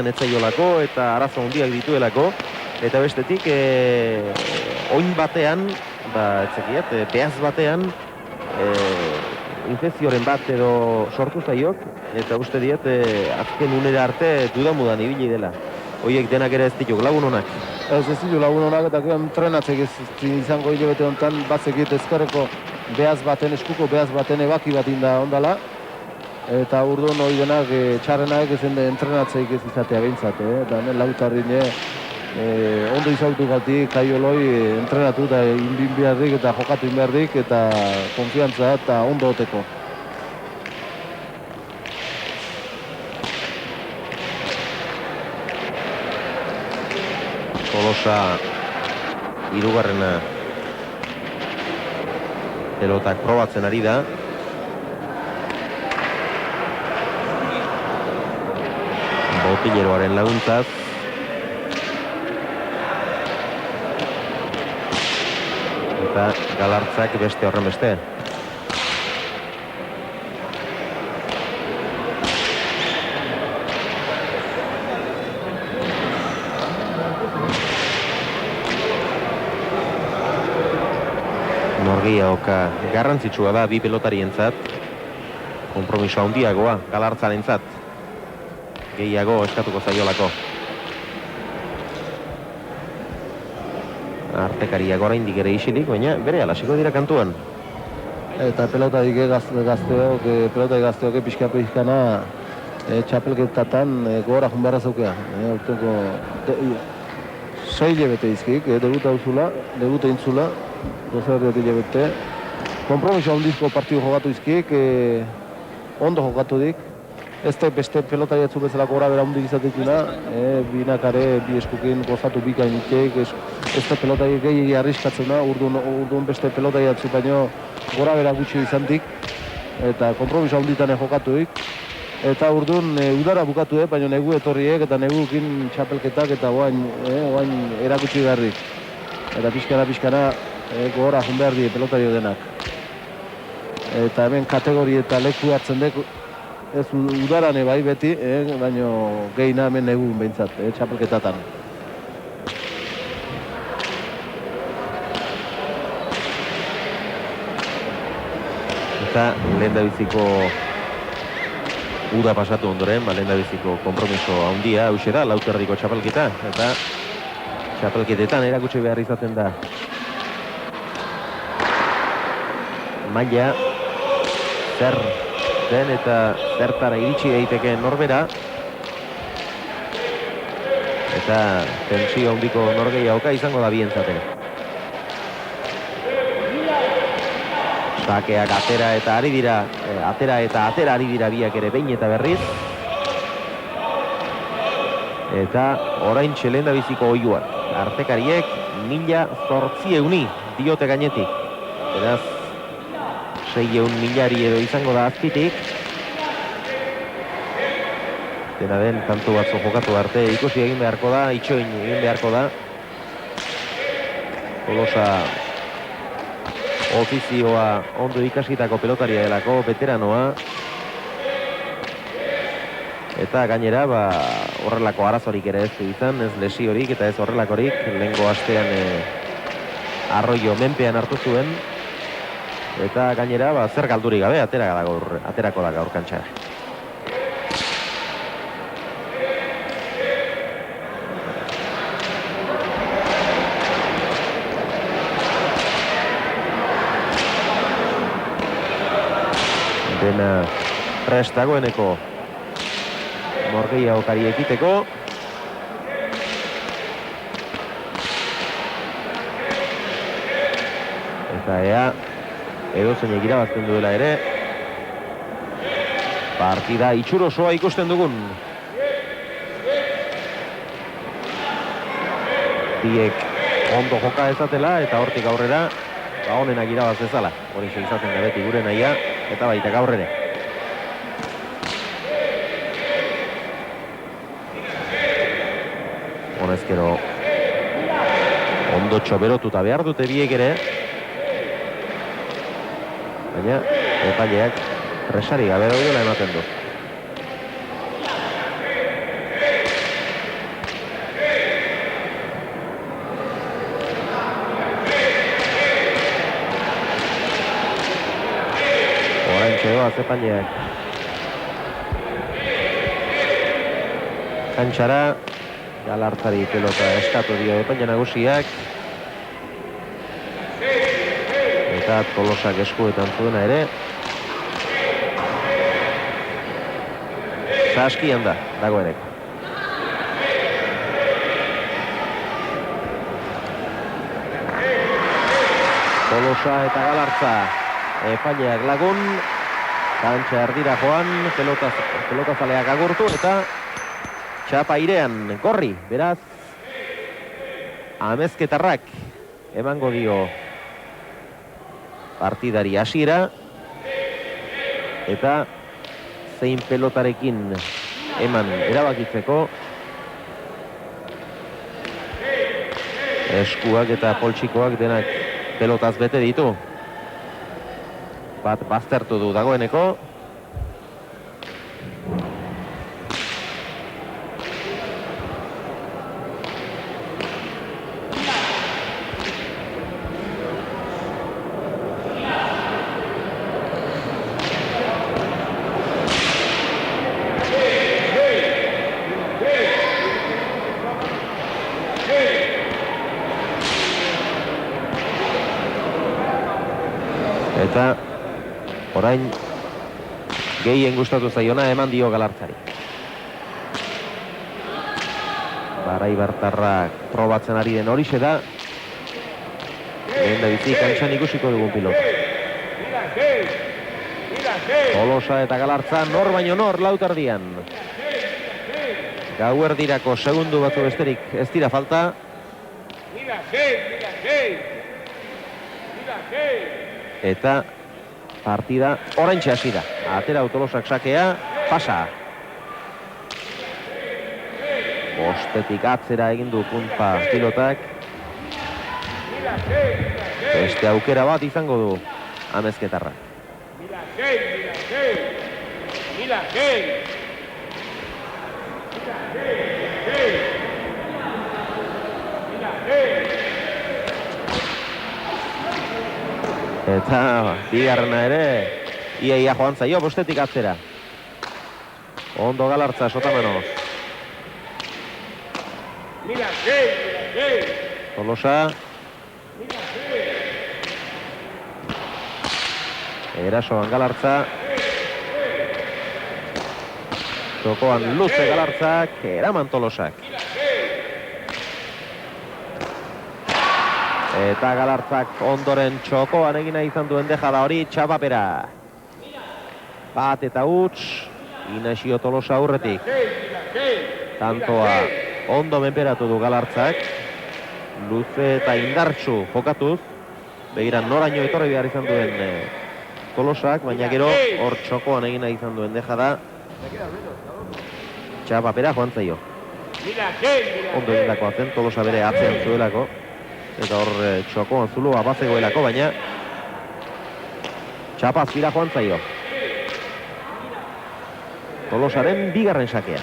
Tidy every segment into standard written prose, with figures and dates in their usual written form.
netzaiolako eta arazo handiak dituelako, eta bestetik oin batean, behaz batean infekzioren bat edo sortu zaiok, eta uste diet azken unera arte dudamudan ibili dela. Hoiek denak ere ez dituk lagun honak. Ez ditu lagun honak, eta entrenatzek izango hilabete honetan batzekit ezkerreko behaz baten, eskuko behaz baten ebaki bat inda ondala. Eta urduan hori denak txarrenak ezen entrenatzeik ez izatea behintzat, eta hemen lautarrin ondo izautu gati kaioloi entrenatu eta inbin beharrik eta jokatu inbeharrik eta konfiantza eta ondo oteko. Tolosa hirugarrena pelotak probatzen ari da. Botileroaren laguntzaz. Eta Galartzak beste horren beste. Norgehiagoka garrantzitsua da bi pelotarientzat. Konpromiso handiagoa Galartzarentzat. Gehiago eskatuko zaiolako. Artekariak oraindik ere isilik, baina bere alasiko dira kantuan. Eta pelotarik gazteok pixka-pixkana txapelketatan gora junbarra zaukea. Urteko 6 hilabete izkik, debuta intzula, 12 hilabete. Kompromiso handizko partidu jokatu izkik, ondo jokatu dik. Ez da beste pelotaiatzu bezala gora bera hundik izatekuna, binakare bi eskukin gozatu bikainikek, ez da pelotaiak gehi arriskatzena, urduan beste pelotaiatzu baino gora bera gutxi izantik, eta kompromiso handitan jokatuik, eta urduan udara bukatu, baino negu etorriek eta negukin txapelketak eta oain erakutsi garrik. Eta pixkana gora jun behar die pelotario denak. Eta hemen kategori eta leku hartzen dek, ez udarane bai beti, baino gehina hemen egun behintzat, txapelketatan. Eta lehendabiziko uda pasatu ondoren, lehendabiziko kompromiso handia, hauxe da, Lauterdiko txapelketa, eta txapelketetan erakutsi behar izaten da. Maila, zer den eta zertara iritsi daiteke norbera, eta tensio handiko norgehiagoka izango da bientzate. Sakeak atera eta ari dira biak ere behin eta berriz. Eta orain txelenda biziko oiuak. Artekariek 1800 diote gainetik. Beraz, 600.000 edo izango da azpitik. Dena den, kantu batzu jokatu arte, ikusi egin beharko da, itxoin egin beharko da. Tolosa ofizioa ondo ikasitako pelotaria delako, veteranoa. Eta gainera, horrelako arazorik ere ez du izan, ez lesiorik eta ez horrelakorik. Lehengo astean Arroio menpean hartu zuen. Eta gainera, zer galdurik gabe, aterako da gaur kantxara. Dena prest dagoeneko Norgehiagokari ekiteko. Eta ea edozeinek irabazten duela ere. Partida itxurosoa ikusten dugun. Biek ondo joka ezatela eta hortik aurrera honenak irabaz dezala. Hori izaten da beti gure nahia eta baita gaur ere. Honezkero ondo txoberotuta behar dute biek ere. Baina epaileak presari gabe daudela ematen du. doa epaileak. Kantxara, Galartzari pelota eskatu dio epaile nagusiak. Eta Tolosak eskuetan zuena ere. Saskian da, dagoeneko. Tolosa eta Galartza epaileak lagun. Kantxa erdira joan, pelotazaleak agurtu eta txapa airean Gorri, beraz Amezketarrak emango dio partidari hasiera eta zein pelotarekin eman erabakitzeko eskuak eta poltsikoak denak pelotaz bete ditu. Bat baztertu du dagoeneko. Eta orain gehien gustatu zaiona eman dio Galartzari. Baraibartarrak probatzen ari den horixe da. Lehendabizi kantxan ikusiko dugun pilota. Tolosa eta Galartza nor baino nor lautardian. Gauerdirako segundu batzu besterik ez dira falta. Eta partida oraintxe hasi da. Atera Tolosak sakea, pasa. Bostetik atzera egin du punpa pilotak. Beste aukera bat izango du Amezketarra. Eta bigarrena ere ia joan zaio bostetik atzera. Ondo Galartza sotamanoz. Tolosa. Erasoan Galartza. Txokoan luze Galartzak, eraman Tolosak. Eta Galartzak ondoren txokoan egina izan duen dejada hori txapapera. Bat eta huts, Inaxio Tolosa aurretik. Tantoa ondo menperatu du Galartzak. Luze eta indartsu jokatuz. Begira noraino etorri behar izan duen Tolosak, baina gero hor txokoan egina izan duen dejada. Txapapera joan zaio. Ondo egindakoa zen, Tolosa bere atzean zuelako. Eta hor txokoan zulua bazegoelako, baina txapa azpira joan zaio. Tolosaren bigarren sakea.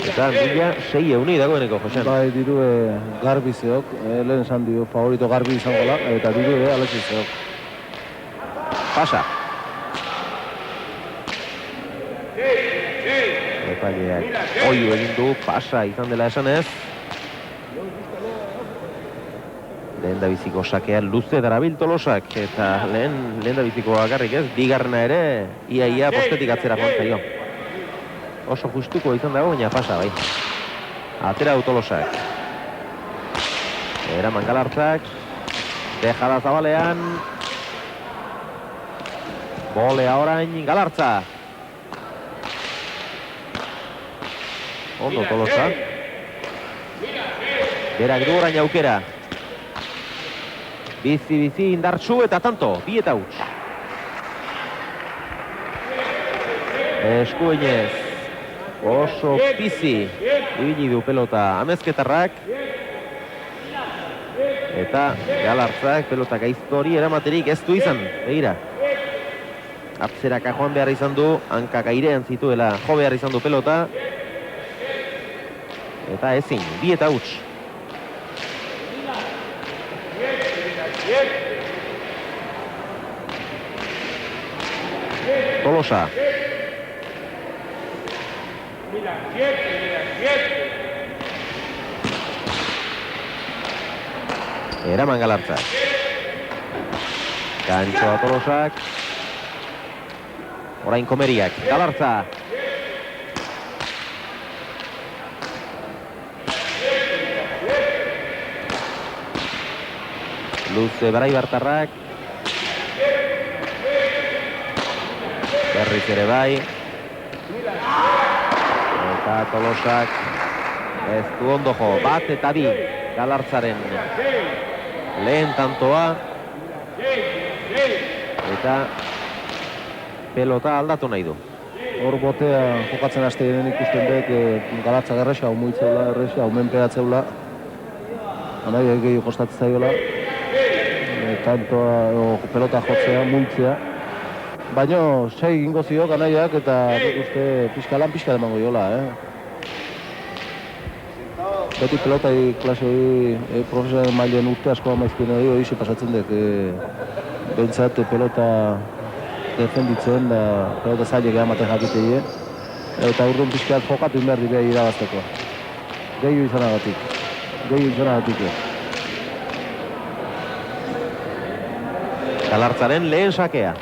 Eta 1600 dagoeneko, Josean. Bai, diru Garbi zeok, lehen esan dio favorito Garbi izango da, eta diru Alexis zeok. Pasa. Epaileak oiu egin du, pasa izan dela esanez. Lehendabiziko sakea luze darabil Tolosak, eta lehendabiziko bakarrik ez, bigarrena ere, ia postetik atzera joan zaio. Oso justuko izan dago, baina pasa bai. Atera du Tolosak. Eraman Galartzak. Dejada zabalean. Bolea orain Galartza. Ondo Tolosa. Berak du orain aukera. Bizi indartsu eta tanto. Bi eta huts. Eskuinez. Oso bizi. Ibili du pelota Amezketarrak. Eta Galartzak pelota gaiztori eramaterik ez du izan. Begira. Atzeraka joan behar izan du. Hankak airean zituela jo behar izan du pelota. Eta ezin, bi eta huts. Tolosa. Eraman Galartzak. Gantxoa Tolosak. Orain Komeriak. Galartza. Luze Baraibartarrak. Berriz ere bai. Eta Tolosak ez du ondo jo. Bat eta bi Galartzaren lehen tantoa. Eta pelota aldatu nahi du. Hor botea jokatzen haste den ikusten dut Galartza erresa, muitzeula, erresa, menperatzeula. Anai gehiago kostatzen zaiola. Tantoa pelota jotzea, multzea. Baina sei egingo ziok anaiak eta nik uste pixka emango jola, Beti pelotai klase hori profesional mailen urte asko amaizkien hori pasatzen dek bentsat pelota defenditzen da pelota zailek amaten jakiteie eta urduan pixka jokatu inber dira irabazteko. Gehiu izanagatik. Galartzaren lehen sakea.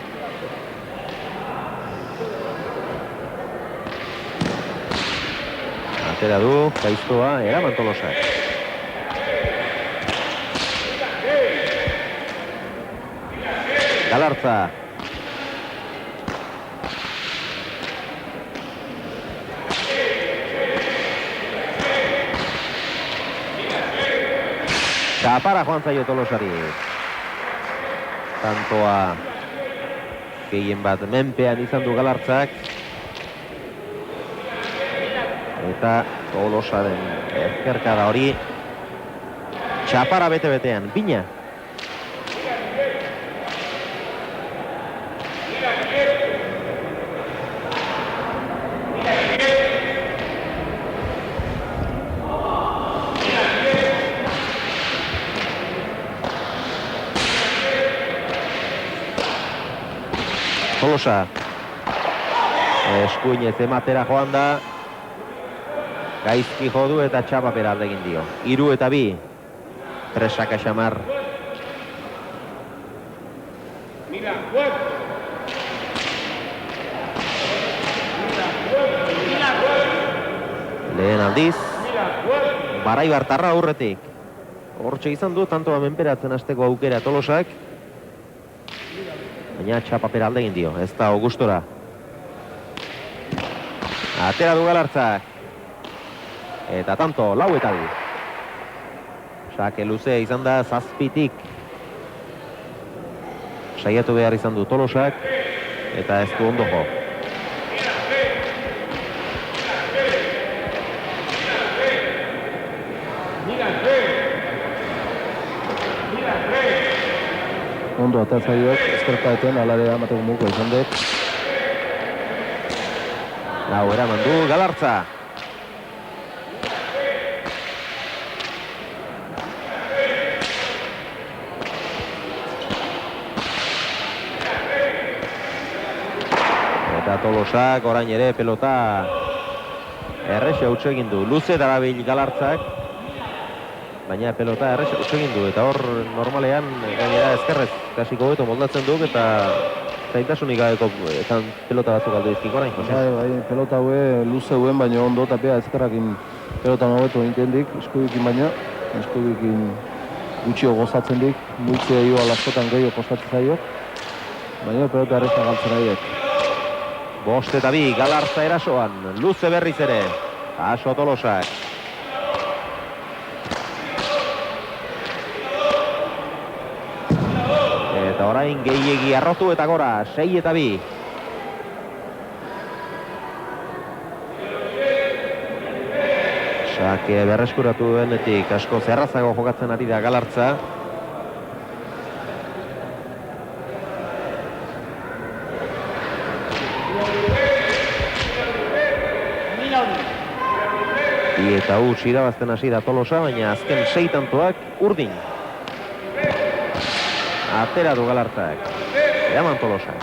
Atera du, gaiztoa, eraman Tolosak. Galartza. Txapara joan zaio Tolosari. Tantoa gehien bat menpean izan du Galartzak. Eta Tolosaren ezkerkada hori txapara bete-betean, bina. Tolosa eskuinez ematera joan da. Gaizki jodu eta txapapera alde egin dio. 3 eta 2. Presaka xamar. Lehen aldiz. Baraibartarra aurretik. Hortxe izan du, tantoa menperatzen hasteko aukera Tolosak. Baina txapapera alde egin dio. Ez da Augustora. Atera du Galartzak. Eta tanto, 4 eta 2. Sake luzea izan da 7tik. Saiatu behar izan du Tolosak. Eta ez du ondo jo. Ondo atatzaiok, ezkerpaeten alare amateko muko izan dut. Lau eraman du Galartza. Eta Tolosak orain ere pelota erresa utzu egin du. Luze darabil Galartzak. Baina pelota erresa utzu egin du. Eta hor normalean gainera ezkerrez kasiko beto moldatzen duk eta zaintasunik gabeko pelota batzuk aldo izkik orain. Bai, pelota hue luze huen baina ondo eta pea ezkerrakin pelota nobeto intendik, eskudikin baina. Eskudikin gutxio gozatzen dik, multzea joa laskotan gehiago kostatzen zaio. Baina pelota erresa galtzen haiek. 5 eta 2, Galartza erasoan, luze berriz ere, aso Tolosak. Eta orain gehiegi arrotu eta gora, 6 eta 2. Sake berreskuratu duenetik asko zerrazago jokatzen ari da Galartza. Eta irabazten hasi da Tolosa, baina azken 6 tantoak urdin. Atera du Galartzak. Eraman Tolosa.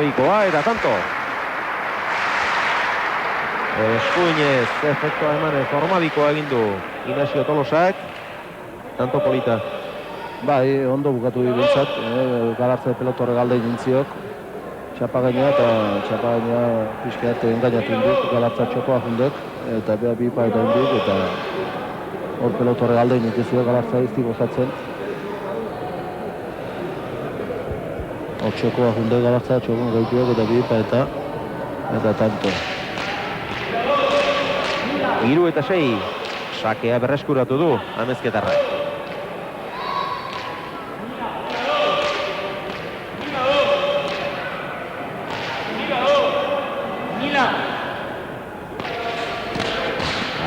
Ormabikoa eta tanto. Eskuinez, efektua emanez, Ormabikoa egin du Ignacio Tolosak. Tanto polita. Bai, ondo bukatu bintzat, Galartza pelota horre galde nintziok. Txapagaina eta txapagaina pixkat engainatu induk, Galartza txokoa jundek, eta beha bi paeta induk, eta hor pelota horre galde nintzio Galartza izti gozatzen. Hor txokoa jundek Galartza, txokon gaituak eta bi paeta, eta tanto. 3-6, sakea berreskuratu du, Amezketarrak.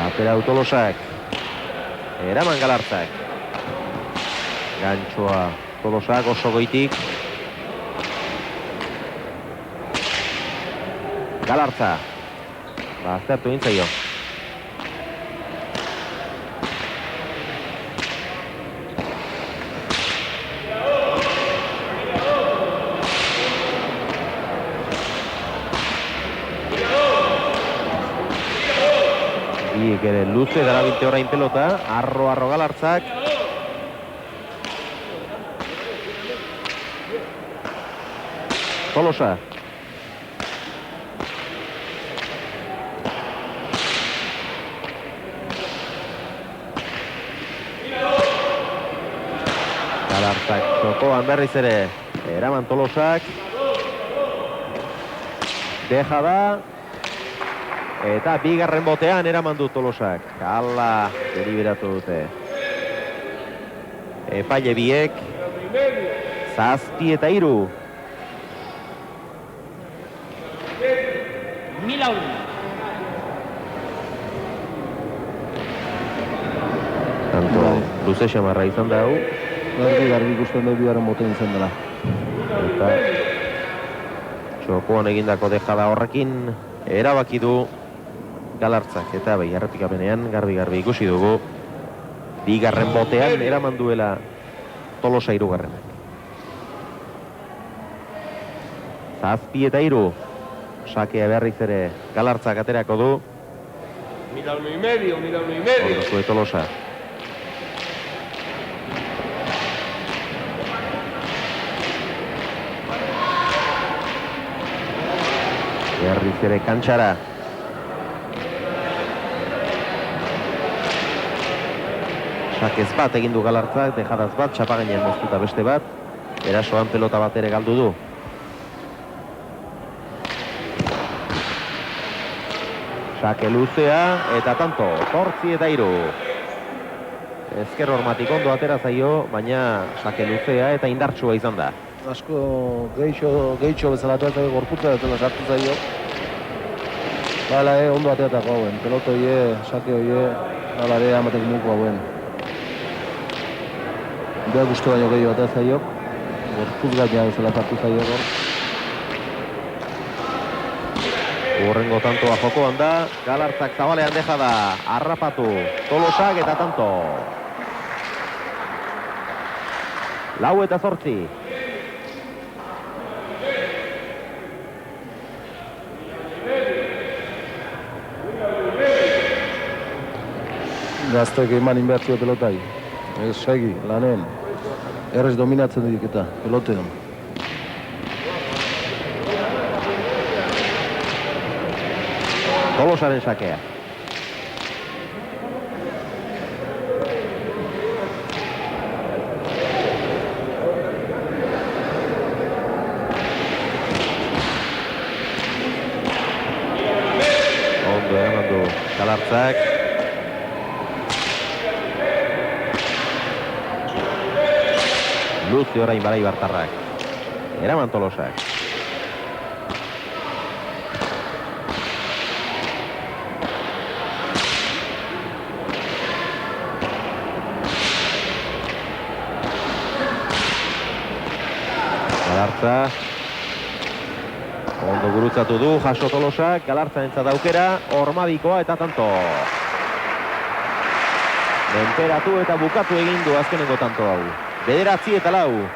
Atera du Tolosak, eraman Galartzak. Gantxoa Tolosak oso goitik. Galartza, aztertu nintzaio. Biek ere luze darabilte orain pelota, arro Galartzak. Tolosa. Galartzak txokoan berriz ere, eraman Tolosak. Deja da. Eta bigarren botean eraman du Tolosak. Hala, deliberatu dute. Epaile biek. 7-3. Tanto, luze xamarra izan da hau. Garbi ikusten da biaren botean izan dela. Eta txokoan egindako dejada horrekin erabaki du Galartzak, eta bai, errepikapenean garbi ikusi dugu bigarren botean eraman duela Tolosa 3. 7-3. Sakea berriz ere Galartzak aterako du. Mira 1,5. Ordozue Tolosa. Berriz ere kantxara. Sakez bat egin du Galartzak, dejadaz bat, txapagainean moztuta beste bat. Erasoan pelota bat ere galdu du. Sake luzea, eta tanto, 8-3. Ezker hormatik ondo atera zaio, baina sake luzea eta indartsua izan da. Asko gehitxo bezalatu eta gorputza dutela sartu zaio. Bala, ondo ateatako hauen, peloto hie, sake hie, alare amatek muko hauen. Beha guztu baino gehiago atea zaio, gorputz gaina bezala sartu zaio gor. Urrengo tantoa jokoan da, Galartzak zabalean deja da, harrapatu, Tolosak eta tanto. 4-8. Gaztek eman inbertzio pelotai. Ez segi, lanen. Errez dominatzen dik eta pelotean. Tolosaren sakea. Ondo eraman du Galartzak. Luze orain Barai Bartarrak. Eraman Tolosak. Galartza. Ondo gurutzatu du, jaso Tolosak, Galartza entzat aukera, Ormabikoa eta tanto. Menperatu eta bukatu egin du azkenengo tanto hau. 9-4.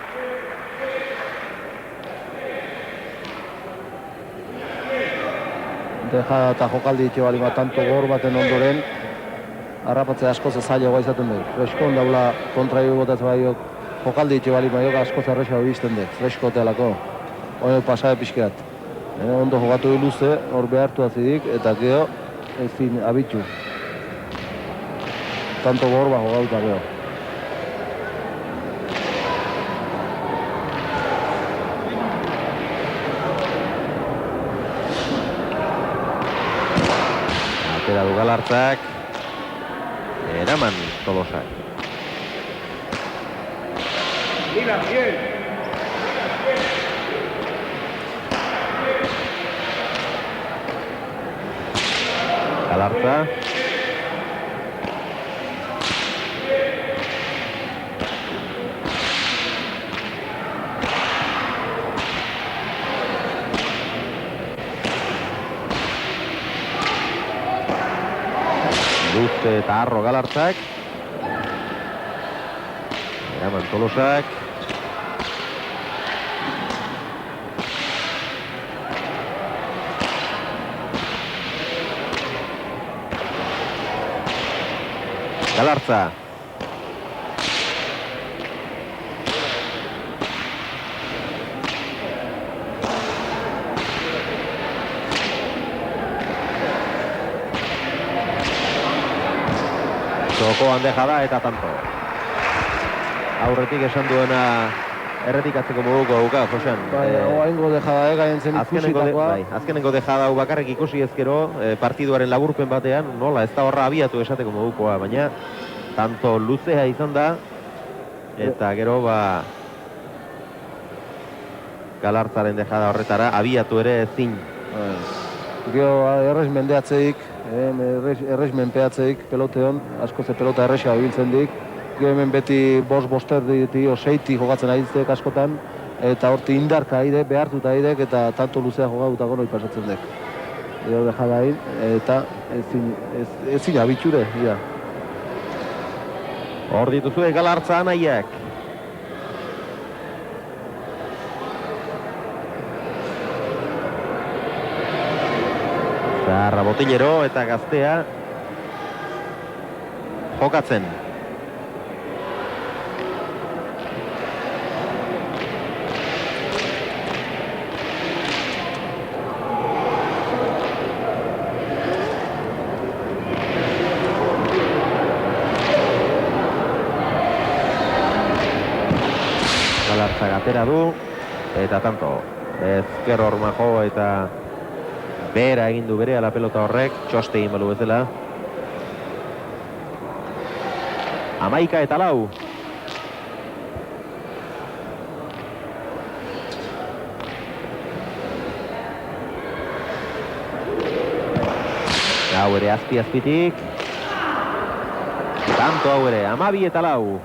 Tejada eta jokaldi itxe bali bat tanto gor baten ondoren, harrapatzea askoz ezailagoa izaten dut. Freskon daula kontraio botaz baiok, jokaldi itxe bali baiok askoz erresa bizten dut, fresko telako. Hori pasade pixkeat. Ondo jogatu luze, hor behartu azidik, eta gero ezin abitxu. Tanto gor ba jogatu eta gero. Atera du Galartzak. Eraman Tolosak. Mira, bien. Galartza. Luze eta arro Galartzak. Eraman Tolosak. Galartza. Txoko handeja da eta tanto. Aurretik esan duena erretikatzeko moduko dauka, Josean. Oaingo dejada gaien zen ikusitakoa. Azkenengo dejada hau bakarrik ikusi ezkero, partiduaren laburpen batean, nola, ez da horra abiatu esateko modukoa, baina tanto luzea izan da, eta gero Galartzaren dejada horretara, abiatu ere ezin. Gero errez mendeatzeik, errez menpeatzeik peloteon, asko ze pelota erresa biltzen dik. Gero hemen beti boster diti, oseiti jokatzen aiztek askotan, eta horti indarka aide, behartuta aidek, eta tanto luzea jogatuta gonoi pasatzen dek. Gero dejada hain, eta ezin abitxure, ja. Hor dituzue Galartza anaiak. Zarra Botillero eta Gaztea jokatzen. Galartza gatera du, eta tanto, ezker Ormajo eta bera egin du bere ala pelota horrek, txoste egin balu bezala. 11-4. Hau ere azpi-azpitik. Tanto hau ere, 12-4.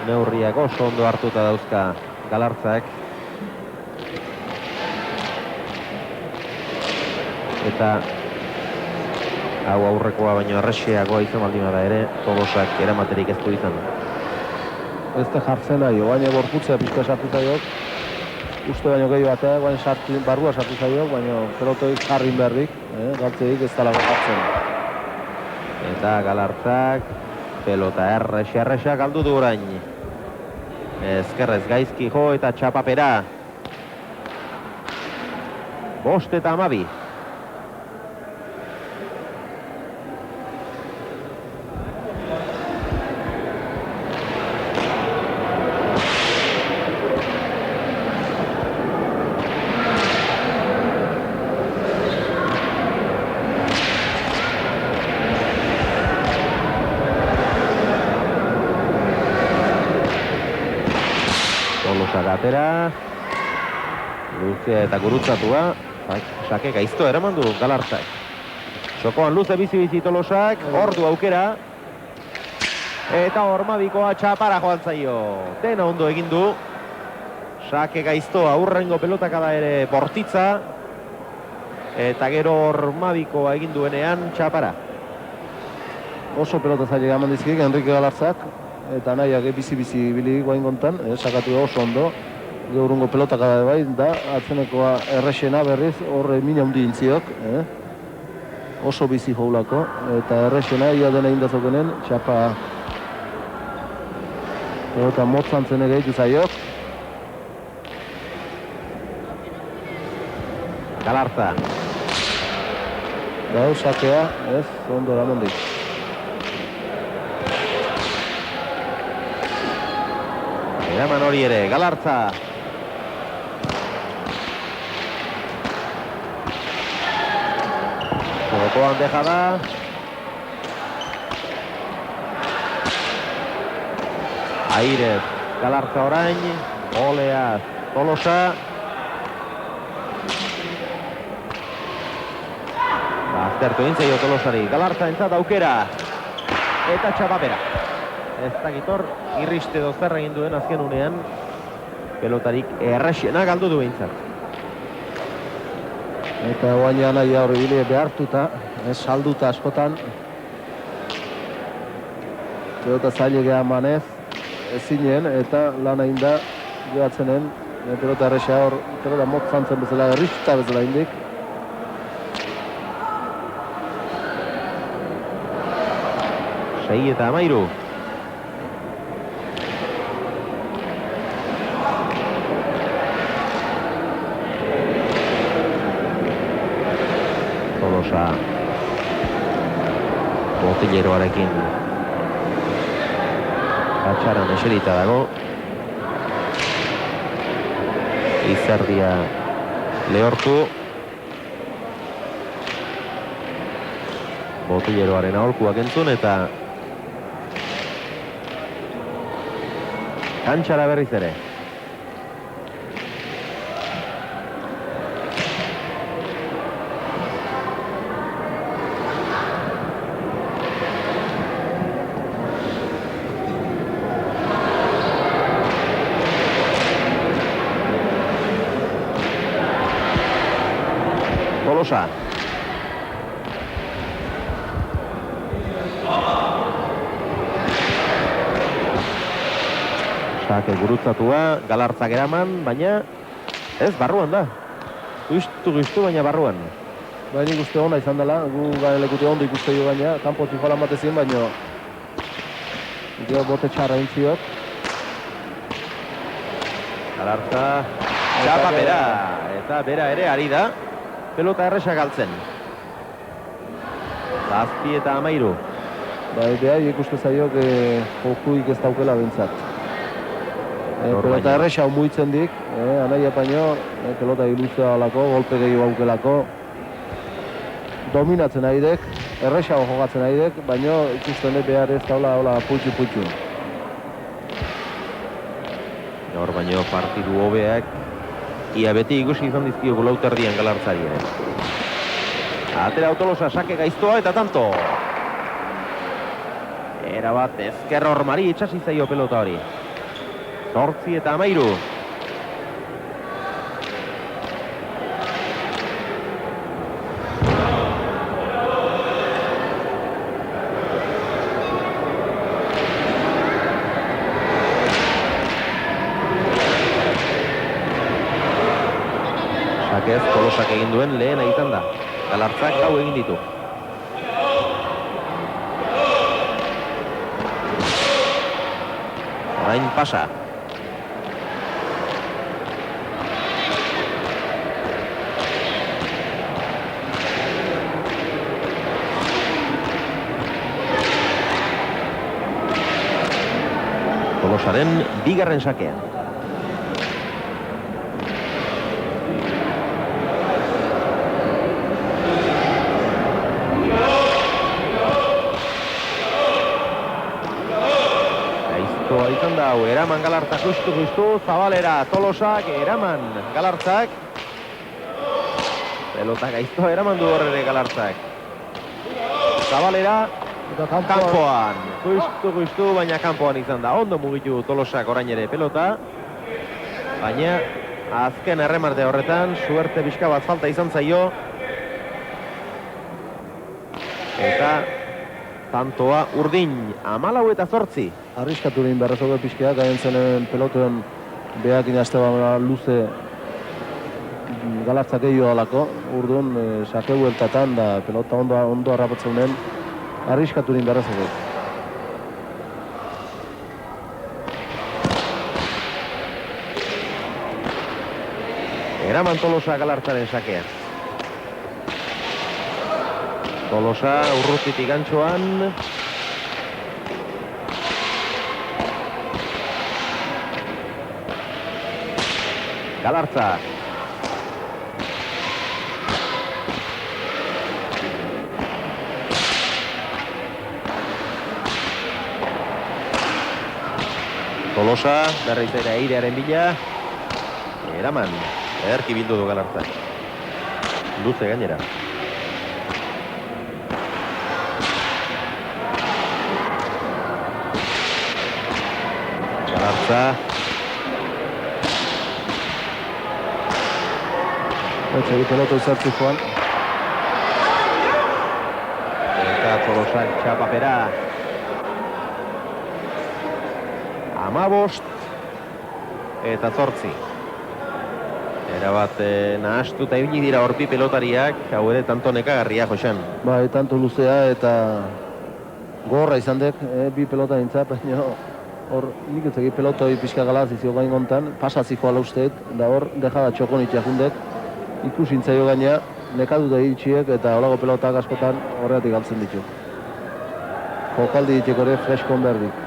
Neurriak oso ondo hartuta dauzka Galartzak. Eta hau aurrekoa baino erreseagoa izan baldin bada ere, Tolosak eramaterik ez du izan. Beste jartzen nahi, baina borputzea pizka sartu zaiok. Uste baino gehi bateak, baina barrua sartu zaiok, baina pelotoik jarrin beharrik, galtzeik ez talago jartzen. Eta Galartzak pelota erresa galdu du orain. Ezkerrez gaizki jo eta txapapera. 5-12. Atera, luzea eta gurutzatua, sake gaizto eraman du Galartzak. Txokoan luze bizi Tolosak, hor du aukera, eta Ormabikoa txapara joan zaio. Dena ondo egin du, sake gaizto aurrengo pelotakada ere bortitza, eta gero Ormabikoa egin duenean txapara. Oso pelota zaila eman dizkik, Enrique Galartzak, eta nahiak bizi-bizi bilik guain kontan, sakatu oso ondo. Gaurungo pelotak bai, da, atzenekoa errexena berriz, horre mina hundi intziok, oso bizi joulako, eta errexena ia dena indazokenen, txapa pelota motzan zene gehitu zaiok. Galarza. Gau, sakea, ez, ondo da mendik. Eraman hori ere, Galarza. Jokoan deja da. Airez, Galarza orain, Oleaz, Tolosa. Aztertu intzaio Tolosari, Galarza entzat aukera. Eta txapapera. Ez dakitor, irriste dozer egin duen azken unean. Pelotarik errexena galdu du behintzat. Eta guaina nahi hori bile behartuta, salduta askotan. Pelota zaile geha manez, ezinen eta lan egin da joatzenen. Pelota errexea hor, pelota motzan zen bezala, errixta bezala indik. Sei eta amairu. Tolosa Botilleroarekin Katxaran eserita dago. Izerdia lehortu. Botilleroaren aholkuak entzun eta kantxara berriz ere. Tolosa. Sake gurutzatua, Galartzak eraman, baina ez barruan da. Guztu baina barruan. Baina ikuste hona izan dela, gu garen lekute ondo ikuste jo baina, kanpo zijolan batezin, baina bote txarra intziot. Galartza, txapa bera, eta bera ere ari da, pelota erresa galtzen. Zazpi eta amairu. Bai, behar ikuste zaiok jokuik ez daukela bintzat. Pelota erresa muitzen dik, anaia paino, pelota iluzioa alako, golpe gehiago aukelako. Dominatzen aidek, erresa jogatzen aidek, baina ikusten behar ez daula putxu. Gaur baino partidu hobeak, ia beti ikusi izan dizkiogu lauterdian Galartzari ere. Atera Tolosa, sake gaiztoa eta tanto. Era bat ezker hormari itxasi zaio pelota hori. 8 eta amairu. Sakez, Tolosak egin duen lehena izan da. Galartzak gau egin ditu. Orain pasa. Tolosaren bigarren sakea. Gaiztoa izan da, eraman Galartzak justu, Zabalera, Tolosak, eraman Galartzak. Pelota gaiztoa eraman du horre Galartzak. Zabalera, kanpoan. Justu, baina kanpoan izan da. Ondo mugitu Tolosak orain ere pelota. Baina azken erremarte horretan, suerte pixka bat falta izan zaio. Eta tantoa urdin, 14-8. Arriskatu egin berrezoge pixkeak, gaien zenen peloten Beak inazte luze Galartzak egio alako, urduan sake bueltatan da pelota ondo harrapatzen den arriskatu nin berrazako. Eraman Tolosa Galartzaren sakea. Tolosa urrutitik gantxoan. Galartza. Tolosa, berriz ere airearen bila. Eraman, ederki bildu du Galartza. Luze gainera. Galartza. Etxegi pelota izartzi joan. Eta Tolosak txapapera. 15 eta 8. Erabat nahastuta ibili dira horpi pelotariak, hau ere tanto nekagarria, Joxan. Bai, tanto luzea eta gorra izan dek, bi pelota nintzat, baina hor nik etzegi pelotoi pixka galaz izio gain gontan, pasaziko ala usteet, da hor dejada txokon itxakundek, ikusintzaio gaina, nekatu da hitxiek eta holago pelotak askotan horretik galtzen ditu. Jokaldi ditxeko ere freskon berdik.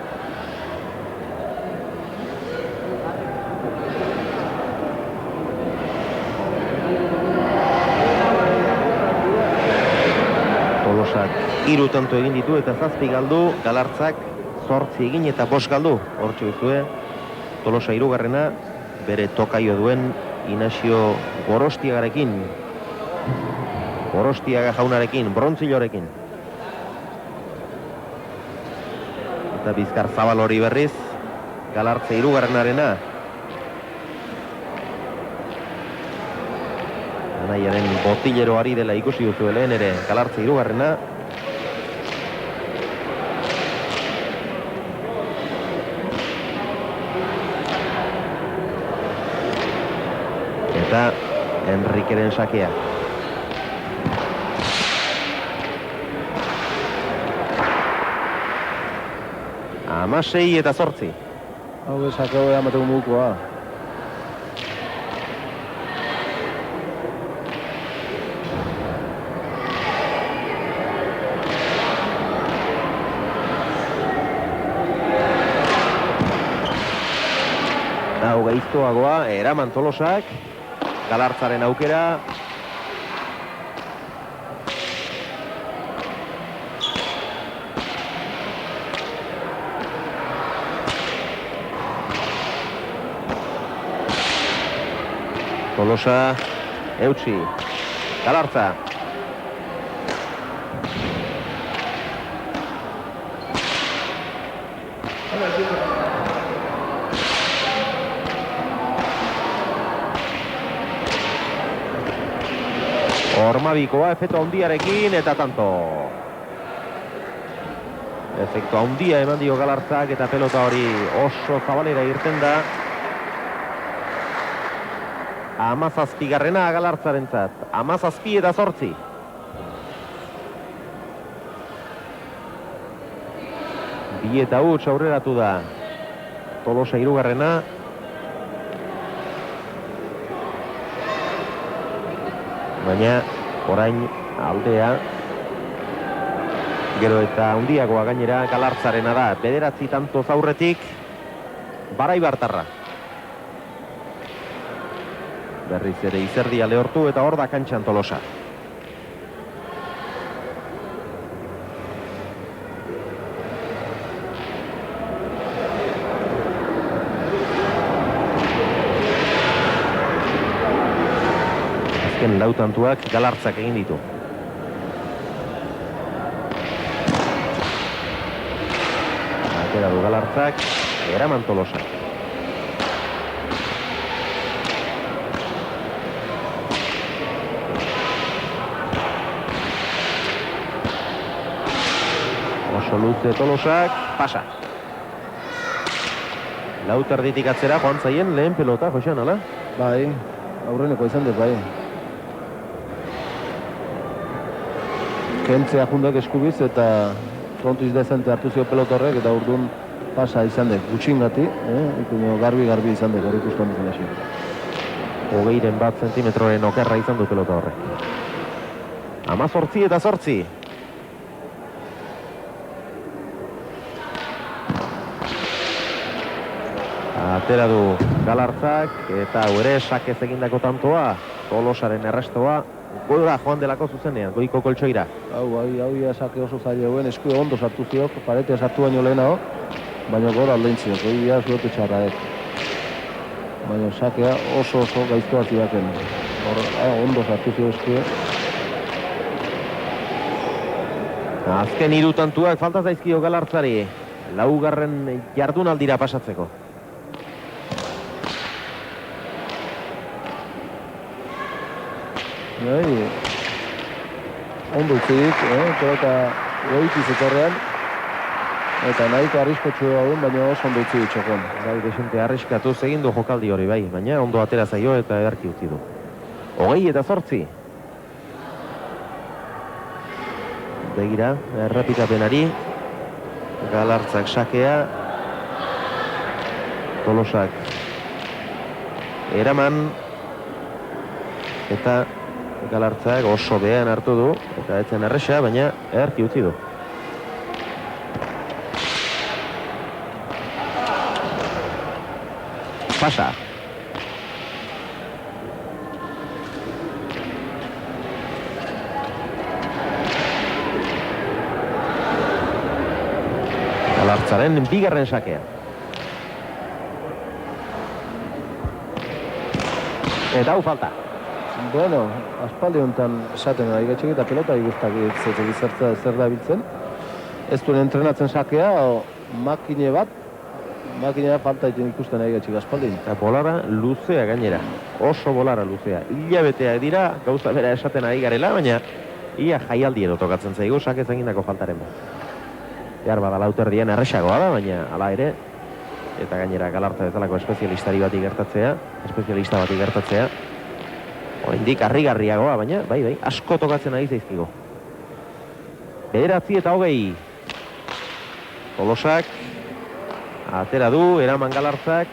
Hiru tanto egin ditu eta 7 galdu, Galartzak 8 egin eta 5 galdu. Hortxe bizue, Tolosa 3. Bere tokaio duen Inazio Gorostiagarekin. Gorostiaga jaunarekin, Brontzilorekin. Eta Bizkar Zabal hori berriz, Galartza 3. Anaiaren botilero ari dela ikusi duzu lehen ere, Galartza 3. Eta Enrikeren sakea. Amasei eta 8. Hau sakeo ea mateko mugukoa. Hau gaiztoagoa, Eraman Tolosak. Galartzaren aukera. Tolosa, eutsi. Galartza. Ormabikoa efektu handiarekin eta tanto. Efektu handia eman dio Galartzak eta pelota hori oso zabalera irten da. 17. Galartzarentzat. 17 eta 8. Bi eta huts aurreratu da. Tolosa 3. Baina orain aldea gero eta handiagoa gainera Galartzarena da. 9 tanto aurretik Baraibartarra. Berriz ere izerdia lehortu eta hor da kantxan Tolosa. Azken lau tantuak Galartzak egin ditu. Atera du Galartzak, Eraman Tolosa. Oso luze Tolosak, pasa. Lauterditik atzera joan zaien lehen pelota, Josean, ala? Bai, aurreneko izan dut, bai. Kentzea jundek eskubiz eta frontiz dezente hartu zio pelota horrek eta urdun pasa izan dut, gutxingati, garbi izan dut, hori ikusten dut hasi. 21 zentimetroren okerra izan du pelota horrek. 18 eta 8. Atera du Galartzak eta ere sakez egindako tantoa, Tolosaren errestoa, goira joan delako zuzenean, goiko koltsoira. Hau sake oso zaila duen, esku ondo sartu ziok, paretea sartu baino lehenago, baina gora aldein ziok, hori zuete txarraek. Baina sakea oso gaiztoa zidaken. Ondo sartu ziok esku. Azken 3 tantuak falta zaizkio Galartzari, 4. jardunaldira pasatzeko. Ondo utzidik, pelota goitiz etorrean, eta nahiko arriskotxu dauden, baina oso ondo utzidik txokon. Bai, desente arriskatuz egin du jokaldi hori, bai, baina ondo atera zaio eta edarki utzi du. 20 eta 8. Begira, errepikapenari, Galartzak sakea, Tolosak eraman, eta Galartzak oso behan hartu du, eta etzen erresa, baina edarki utzi du. Pasa. Galartzaren 2. sakea. Eta hau falta. Bueno, aspaldi honetan esaten da, igatxek eta pelota iguztak zer da biltzen. Ez duen entrenatzen sakea, makine falta ikusten da igatxek aspaldi. Eta bolara luzea gainera, oso bolara luzea. Hilabeteak dira, gauza bera esaten ari garela, baina ia jaialdi edo tokatzen zaigu sakez egindako faltaren bat. Behar bada Lauterdien erresagoa da, baina hala ere, eta gainera Galartza bezalako espezialista bati gertatzea, oraindik harrigarriagoa, baina, bai, asko tokatzen ari zaizkigo. 9 eta 20. Tolosak, atera du, eraman Galartzak.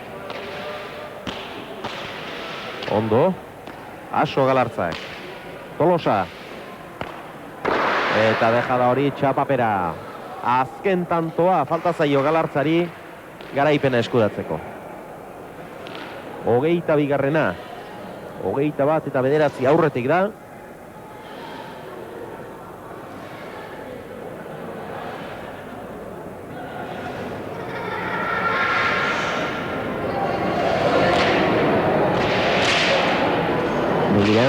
Ondo, aso Galartzak. Tolosa. Eta dejada hori txapapera. Azken tantoa, falta zaio Galartzari, garaipena eskudatzeko. 22. 21 eta 9 aurretik da. Begira,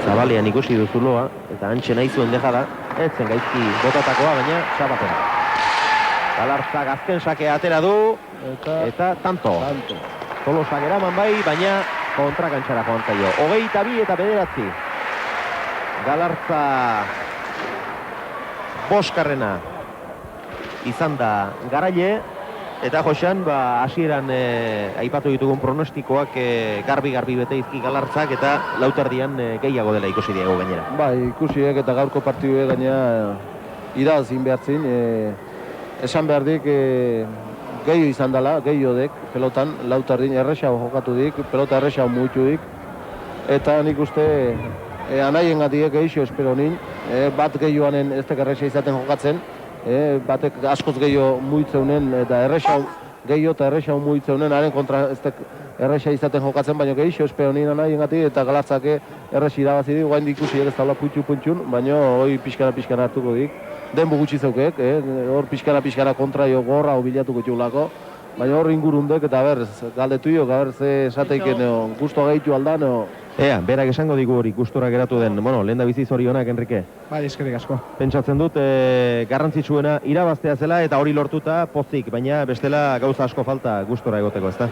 zabalean ikusi duzuloa, eta antxe nahi zuen dejada, etzen gaizki botatakoa, baina txapapera. Galartzak azken sakea atera du, eta tanto. Tolosak eraman bai, baina kontrakantxara joan zaio. 22 eta 9. Galartza boskarrena izan da garaile, eta Josean, hasieran aipatu ditugun pronostikoak garbi bete izki Galartzak, eta Lauterdian gehiago dela ikusi diego gainera. Bai, ikusiek eta gaurko partidue gainera irazin behartzin, esan behar dik gehiago izan dela, gehiago pelotan, Lauterdin errexau jokatu dik, pelota errexau muitu dik, eta nik uste anaien gatik gehiago espero nin, bat gehioanen ez tek errexa izaten jokatzen, batek askoz gehiago muitzeunen eta errexau muitzeunen, haren kontra ez tek errexa izaten jokatzen, baina gehiago espero nin anaien gatik, eta Galartzake errexi irabazi dik, guain ikusi ez daula puntxun, baina hoi pixkana hartuko dik. Denbo gutxi zeukek, hor pixkana kontra jo gorra bilatuko txulako, baina hor ingurundek eta galdetu jo, ze esateiken gusto gehitu aldan. Ea, berak esango digu hori gustora geratu den, lehen da bizi zorionak, Enrique. Bai, eskerrik asko. Pentsatzen dut, garrantzitsuena irabaztea zela eta hori lortuta pozik, baina bestela gauza asko falta gustora egoteko, ezta?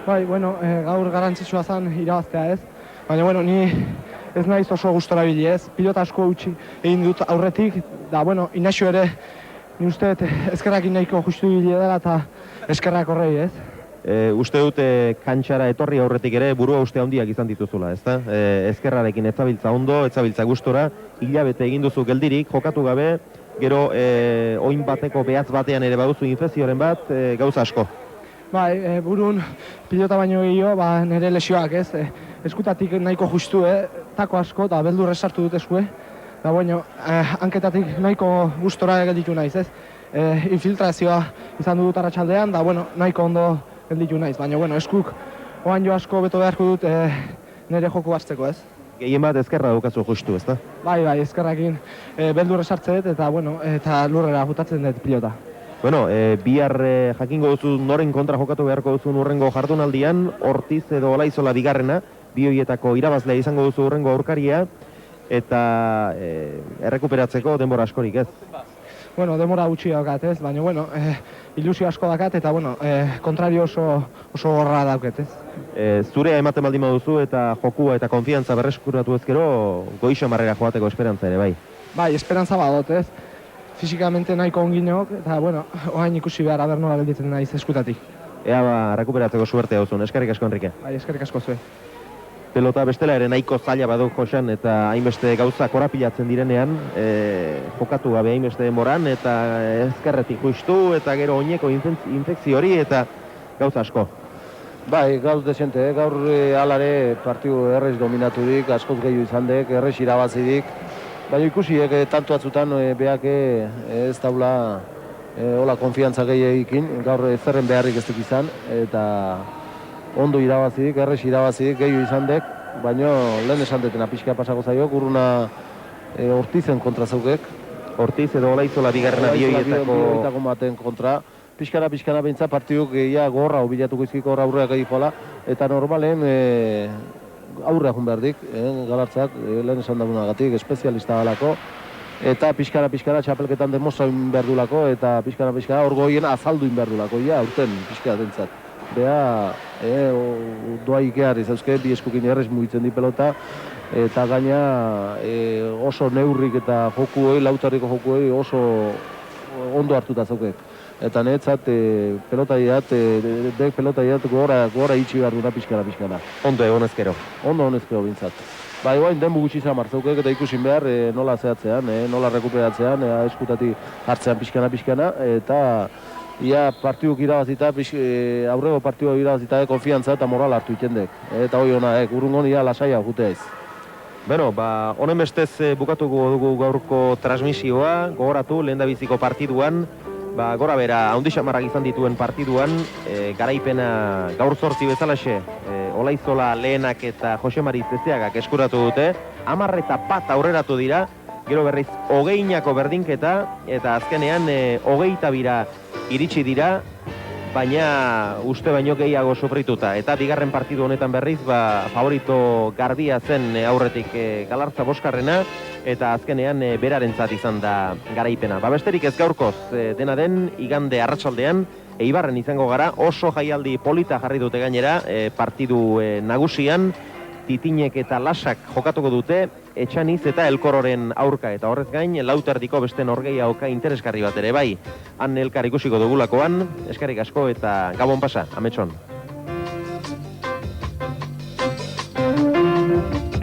Bai, gaur garrantzitsua zen irabaztea ez, baina ni ez naiz oso gustora bili ez, pilota asko utzi egin dut aurretik, da Inaxio ere ni uste eskerrakin nahiko justu bile dela eta eskerrak horrei, ez? Uste dute kantxara etorri aurretik ere burua uste handiak izan dituzula, ezta? Ezkerrarekin ez zabiltza ondo, ez zabiltza gustora, hilabete egin duzu geldirik, jokatu gabe, gero oin bateko behatz batean ere baduzu infekzioren bat, gauza asko. Bai, burun pilota baino gehiago, nire lesioak, ez? Eskutatik nahiko justu, tako asko, eta beldurre sartu dut eskue. Da, bueno, hanketatik nahiko gustora gelditu naiz, ez? Infiltrazioa izan dut arratsaldean, da, bueno, nahiko ondo gelditu naiz. Baina, bueno, eskuk oan jo asko beto beharko dut nire joku hartzeko, ez? Gehien bat ezkerra daukazu justu, ezta? Bai, eskerrakin beldurre sartzen dut, eta, bueno, eta lurrera jutatzen dut pilota. Bueno, bihar jakingo duzu noren kontra jokatu beharko duzu urrengo jardunaldian, Ortiz edo Olaizola bigarrena, bi horietako irabazlea izango duzu urrengo aurkaria, eta errekuperatzeko denbora askorik, ez? Bueno, denbora gutxi daukat, ez? Baina, bueno, ilusio asko daukat, eta, bueno, kontrario oso gorra dauket, ez? Zurea ematen baldin baduzu eta jokua eta konfiantza berreskuratu ezkero, goixo marrera joateko esperantza ere, bai? Bai, esperantza badot, ez? Fisikamente nahiko onginok, eta, bueno, oain ikusi behar aber nola gelditzen naiz eskutatik. Ea rekuperatzeko suerte dauzun, eskerrik asko, Enrique. Bai, eskerrik asko zue. Pelota bestela ere nahiko zaila badu Joxan eta hainbeste gauza korapilatzen direnean, jokatu gabe hainbeste demoran eta ezkerretik justu eta gero oineko infekzio hori eta gauza asko. Bai, gauz desente, gaur alare partidu errez dominaturik, askoz gehiago izan dek, errez irabazidik. Baina ikusi, tanto atzutan behak ez daula hola konfiantza gehiagikin, gaur zerren beharrik ez duk izan, eta ondo irabazidik, errez irabazidik, gehiago izan dek, baina lehen esan detena pixka pasako zaio, urruna Ortizen kontra zaukek. Ortiz edo Olaizola bigarrena bioietako baten kontra. Pixkana behintza partiduk gorra obilatuko izkiko horra aurreak egikola, eta normalen aurreak jun behar dik, galartzat, lehen esan dagunagatik, espezialista galako, eta pixkana txapelketan demostra behar dulako, eta pixkana hor goien azaldu behar dulako, aurten pixka dentzat. Bea, doa ikear izauske, bi eskukin errez mugitzen di pelota, eta gaina oso neurrik eta jokuei, lautarriko jokuei oso ondo hartuta zaukek. Eta netzat pelotaiat gora itxi behar duna pixkana. Ondo egon ezkero. Ondo honezkero bintzat. Ba, egoain denbu gutxi izan martzaukek eta ikusin behar nola zehatzean, nola rekuperatzean, eskutati hartzean pixkana, eta ia partiduk irabazita, aurrego partiduk irabazita konfiantza eta moral hartu itendek. Eta hoi hona, urrungon ia lasaia juteaz. Beno, honen bestez bukatuko dugu gaurko transmisioa, gogoratu lehendabiziko partiduan, gora bera, haundi xamarrak izan dituen partiduan, garaipena gaur 8 bezalaxe, Olaizola lehenak eta Jose Mari Zezeagak eskuratu dute, 10 eta 1 aurreratu dira, gero berriz 20 berdinketa, eta azkenean 22 iritsi dira, baina uste baino gehiago sufrituta. Eta bigarren partidu honetan berriz, favorito garbia zen aurretik Galartza boskarrena, eta azkenean berarentzat izan da garaipena. Besterik ez gaurkoz, dena den, igande arratsaldean, Eibarren izango gara, oso jaialdi polita jarri dute gainera, partidu nagusian, Titinek eta Lasak jokatuko dute, Etxaniz eta Elkororen aurka, eta horrez gain, Lauterdiko beste norgehiagoka interesgarri bat ere bai. Han elkar ikusiko dugulakoan, eskerrik asko eta gabon pasa, ametson.